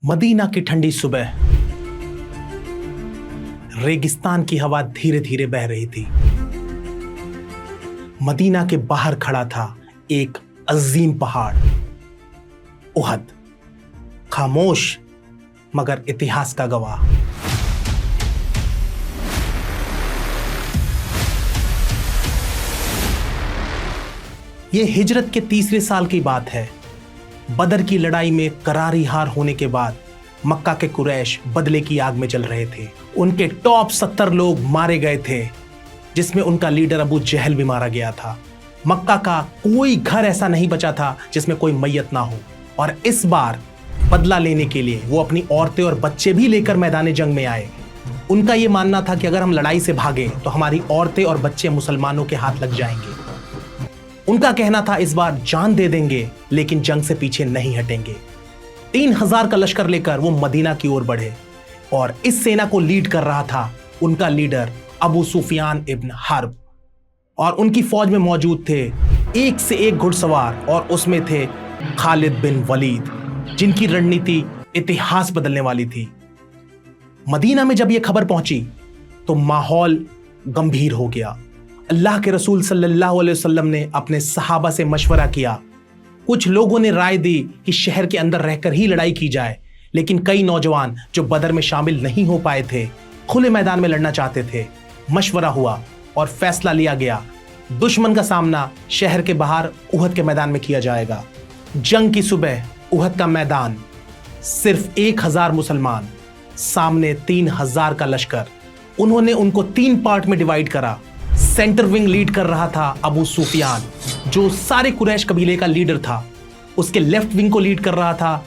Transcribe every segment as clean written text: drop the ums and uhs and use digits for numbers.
Medina की ठंडी सुबह, रेगिस्तान की हवा धीरे धीरे बह रही थी। मदीना के बाहर खड़ा था एक अजीम पहाड़, उहद, खामोश मगर इतिहास का गवाह। यह हिजरत के तीसरे साल की बात है। बदर की लड़ाई में करारी हार होने के बाद मक्का के कुरैश बदले की आग में जल रहे थे। उनके टॉप 70 लोग मारे गए थे, जिसमें उनका लीडर अबू जहल भी मारा गया था। मक्का का कोई घर ऐसा नहीं बचा था जिसमें कोई मैयत ना हो, और इस बार बदला लेने के लिए वो अपनी औरतें और बच्चे भी लेकर मैदान जंग में आए। उनका यह मानना था कि अगर हम लड़ाई से भागे तो हमारी औरतें और बच्चे मुसलमानों के हाथ लग जाएंगे। उनका कहना था इस बार जान दे देंगे लेकिन जंग से पीछे नहीं हटेंगे। 3000 का लश्कर लेकर वो मदीना की ओर बढ़े, और इस सेना को लीड कर रहा था उनका लीडर अबू सुफियान इब्न हर्ब। और उनकी फौज में मौजूद थे एक से एक घुड़सवार, और उसमें थे खालिद बिन वलीद, जिनकी रणनीति इतिहास बदलने वाली थी। मदीना में जब यह खबर पहुंची तो माहौल गंभीर हो गया। अल्लाह के रसूल सल्लल्लाहु अलैहि वसल्लम ने अपने सहाबा से मशवरा किया। कुछ लोगों ने राय दी कि शहर के अंदर रहकर ही लड़ाई की जाए, लेकिन कई नौजवान जो बदर में शामिल नहीं हो पाए थे खुले मैदान में लड़ना चाहते थे। मशवरा हुआ और फैसला लिया गया, दुश्मन का सामना शहर के बाहर उहद के मैदान में किया जाएगा। जंग की सुबह उहद का मैदान, सिर्फ 1000 मुसलमान, सामने 3000 का लश्कर। उन्होंने उनको 3 पार्ट में डिवाइड करा। सेंटर विंग लीड कर रहा था अबू सुफियान, जो सारे कुरैश कबीले का लीडर था। उसके लेफ्ट विंग को लीड कर रहा था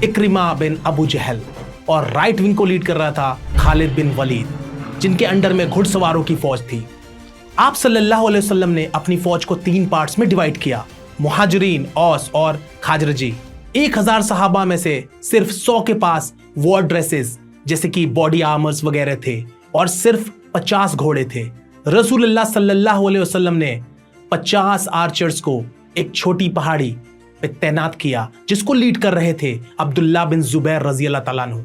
इक्रिमा बिन अबू जहल, और राइट विंग को लीड कर रहा था खालिद बिन वलीद, जिनके अंडर में घुड़सवारों की फौज थी। आप सल्लल्लाहु अलैहि वसल्लम ने अपनी फौज को 3 पार्ट्स में डिवाइड किया। मुहाजिरीन, औस और खाजरजी। 1000 सहाबा में से सिर्फ 100 के पास वॉर ड्रेसेस जैसे कि बॉडी आर्मर्स वगैरह थे, और सिर्फ 50 घोड़े थे। रसूलुल्लाह सल्लल्लाहु अलैहि वसल्लम ने 50 आर्चर्स को एक छोटी पहाड़ी पे तैनात किया, जिसको लीड कर रहे थे अब्दुल्ला बिन जुबैर रजी अल्लाह तआला अन्हु।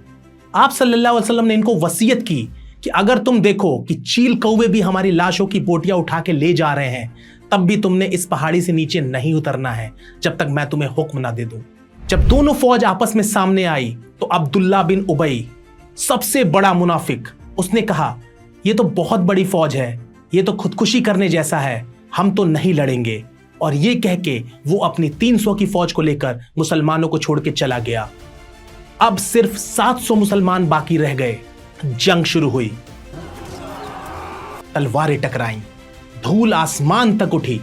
आप सल्लल्लाहु अलैहि वसल्लम ने इनको वसीयत की कि अगर तुम देखो कि चील कौवे भी हमारी लाशों की बोटियां उठा के ले जा रहे हैं, तब भी तुमने इस पहाड़ी से नीचे नहीं उतरना है जब तक मैं तुम्हें हुक्म ना दे दूं। जब दोनों फौज आपस में सामने आई तो अब्दुल्ला बिन उबई, सबसे बड़ा मुनाफिक, उसने कहा यह तो बहुत बड़ी फौज है, ये तो खुदकुशी करने जैसा है, हम तो नहीं लड़ेंगे। और ये कह के वो अपनी 300 की फौज को लेकर मुसलमानों को छोड़ के चला गया। अब सिर्फ 700 मुसलमान बाकी रह गए। जंग शुरू हुई, तलवारें टकराईं, धूल आसमान तक उठी,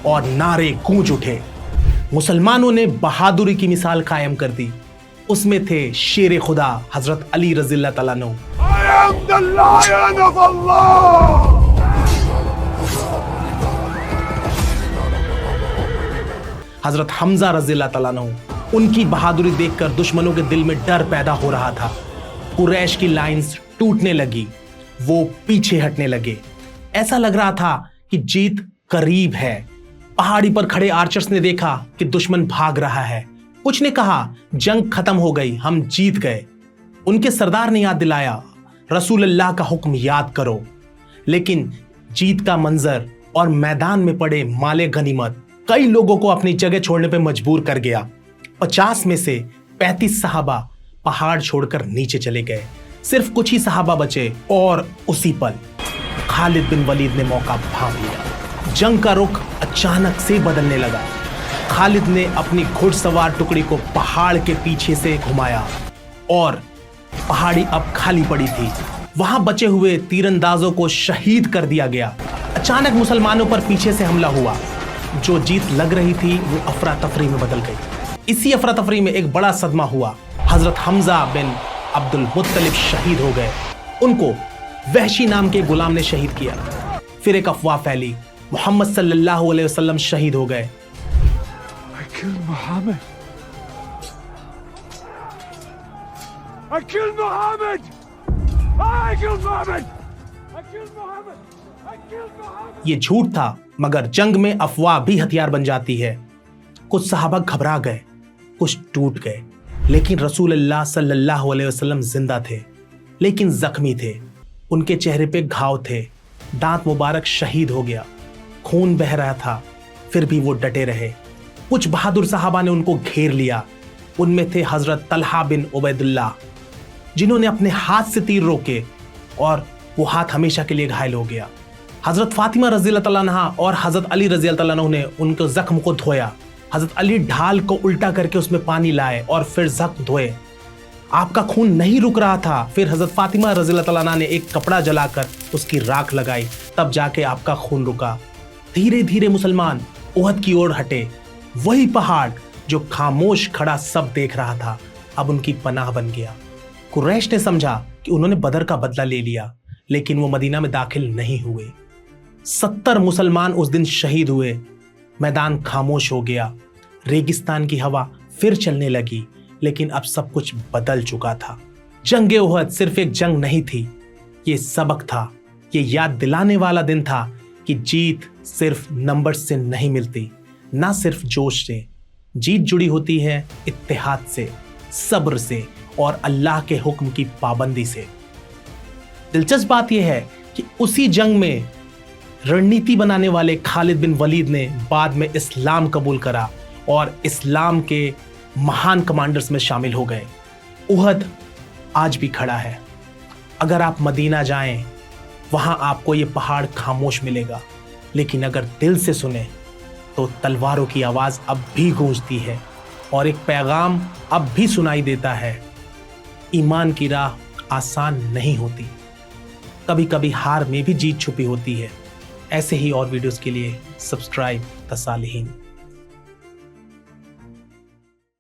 और नारे गूंज उठे। मुसलमानों ने बहादुरी की मिसाल कायम कर दी। उसमें थे शेर खुदा हजरत अली रज़ी अल्लाह तआला अन्हु, हजरत हमजा रज़ी अल्लाह तआला अन्हु। उनकी बहादुरी देखकर दुश्मनों के दिल में डर पैदा हो रहा था। कुरैश की लाइंस टूटने लगी, वो पीछे हटने लगे। ऐसा लग रहा था कि जीत करीब है। पहाड़ी पर खड़े आर्चर्स ने देखा कि दुश्मन भाग रहा है। कुछ ने कहा जंग खत्म हो गई, हम जीत गए। उनके सरदार ने याद दिलाया, रसूलुल्लाह का हुक्म याद करो। लेकिन जीत का मंजर और मैदान में पड़े माले गनीमत कई लोगों को अपनी जगह छोड़ने पर मजबूर कर गया। 50 में से 35 सहाबा पहाड़ छोड़कर नीचे चले गए। सिर्फ कुछ ही सहाबा बचे, और उसी पल खालिद बिन वलीद ने मौका भांप लिया। जंग का रुख अचानक से बदलने लगा। खालिद ने अपनी घुड़सवार टुकड़ी को पहाड़ के पीछे से घुमाया, और पहाड़ी अब खाली पड़ी थी। वहां बचे हुए तीरंदाजों को शहीद कर दिया गया। अचानक मुसलमानों पर पीछे से हमला हुआ। जो जीत लग रही थी वो अफरा तफरी में बदल गई। इसी अफरा तफरी में एक बड़ा सदमा हुआ। हजरत हमजा बिन अब्दुल मुत्तलिब शहीद हो गए। उनको वहशी नाम के गुलाम ने शहीद किया। फिर एक अफवाह फैली, मोहम्मद सल्लल्लाहु अलैहि वसल्लम शहीद हो गए। ये झूठ था, मगर जंग में अफवाह भी हथियार बन जाती है। कुछ सहाबा घबरा गए, कुछ टूट गए, लेकिन रसूलुल्लाह सल्लल्लाहु अलैहि वसल्लम जिंदा थे, लेकिन जख्मी थे। उनके चेहरे पे घाव थे, दांत मुबारक शहीद हो गया, खून बह रहा था, फिर भी वो डटे रहे। कुछ बहादुर सहाबा ने उनको घेर लिया। उनमें थे हजरत तलहा बिन उबैदुल्लाह, जिन्होंने अपने हाथ से तीर रोके और वो हाथ हमेशा के लिए घायल हो गया। हजरत फातिमा रज़ी अल्लाह तआला अन्हा और हजरत अली रज़ी अल्लाह तआला अन्हु ने उनके जख्म को धोया। हजरत अली ढाल को उल्टा करके उसमें पानी लाए और फिर जख्म धोए। आपका खून नहीं रुक रहा था। फिर हजरत फातिमा रज़ी अल्लाह तआला अन्हा ने एक कपड़ा जलाकर उसकी राख लगाई, तब जाके आपका खून रुका। धीरे धीरे मुसलमान उहद की ओर हटे। वही पहाड़ जो खामोश खड़ा सब देख रहा था, अब उनकी पनाह बन गया। कुरैश ने समझा कि उन्होंने बदर का बदला ले लिया, लेकिन वो मदीना में दाखिल नहीं हुए। 70 मुसलमान उस दिन शहीद हुए। मैदान खामोश हो गया। रेगिस्तान की हवा फिर चलने लगी, लेकिन अब सब कुछ बदल चुका था। जंग उहद सिर्फ एक जंग नहीं थी, ये सबक था। ये याद दिलाने वाला दिन था कि जीत सिर्फ नंबर से नहीं मिलती, ना सिर्फ जोश से। जीत जुड़ी होती है इत्तेहाद से, सब्र से और अल्लाह के हुक्म की पाबंदी से। दिलचस्प बात यह है कि उसी जंग में रणनीति बनाने वाले खालिद बिन वलीद ने बाद में इस्लाम कबूल करा और इस्लाम के महान कमांडर्स में शामिल हो गए। उहद आज भी खड़ा है। अगर आप मदीना जाएं, वहां आपको ये पहाड़ खामोश मिलेगा, लेकिन अगर दिल से सुने तो तलवारों की आवाज अब भी गूंजती है और एक पैगाम अब भी सुनाई देता है। ईमान की राह आसान नहीं होती, कभी कभी हार में भी जीत छुपी होती है। ऐसे ही और वीडियोस के लिए सब्सक्राइब द सालिहीन।